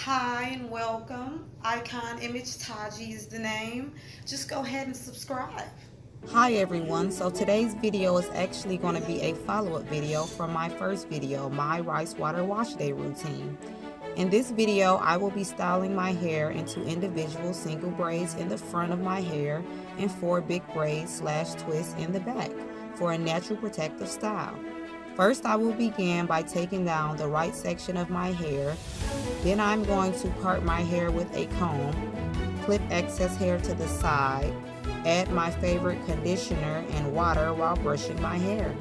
Hi and welcome. Iconimagetaji is the name. Just go ahead and subscribe. Hi everyone, so today's video is actually going to be a follow-up video from my first video, my rice water wash day routine. In this video, I will be styling my hair into individual single braids in the front of my hair and 4 big braids / twists in the back for a natural protective style. First, I will begin by taking down the right section of my hair. Then I'm going to part my hair with a comb, clip excess hair to the side, add my favorite conditioner and water while brushing my hair.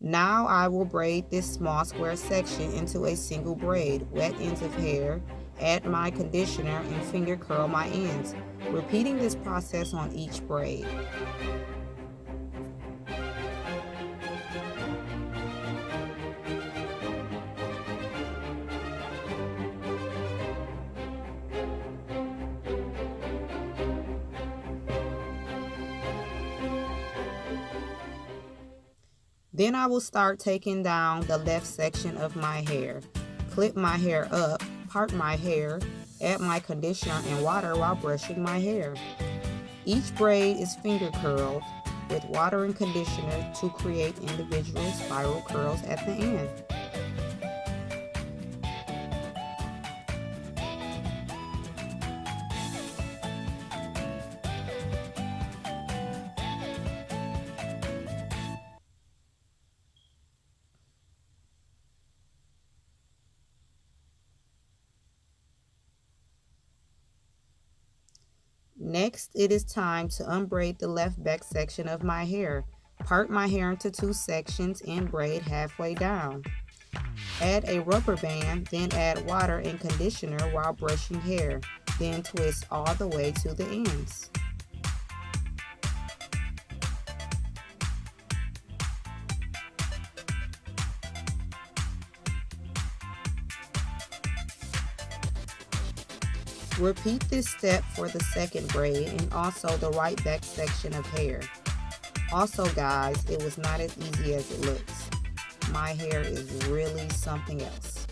Now I will braid this small square section into a single braid, wet ends of hair, add my conditioner and finger curl my ends, repeating this process on each braid. Then I will start taking down the left section of my hair, clip my hair up, part my hair, add my conditioner and water while brushing my hair. Each braid is finger curled with water and conditioner to create individual spiral curls at the end. Next, it is time to unbraid the left back section of my hair. Part my hair into 2 sections and braid halfway down. Add a rubber band, then add water and conditioner while brushing hair. Then twist all the way to the ends. Repeat this step for the second braid and also the right back section of hair. Also guys, it was not as easy as it looks. My hair is really something else.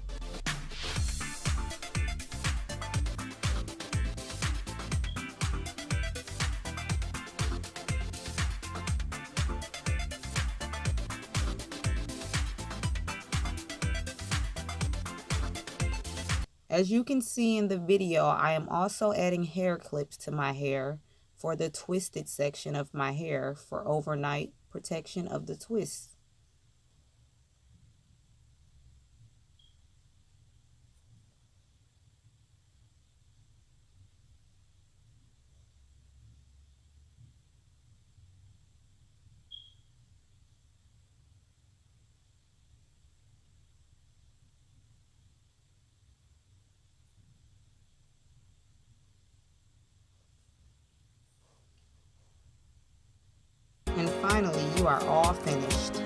As you can see in the video, I am also adding hair clips to my hair for the twisted section of my hair for overnight protection of the twists. And finally, you are all finished.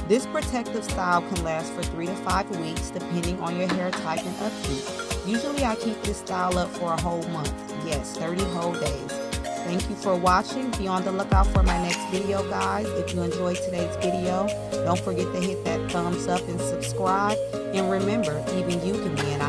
This protective style can last for 3 to 5 weeks depending on your hair type and upkeep. Usually I keep this style up for a whole month. Yes, 30 whole days. Thank you for watching. Be on the lookout for my next video, guys. If you enjoyed today's video, don't forget to hit that thumbs up and subscribe. And remember, even you can be an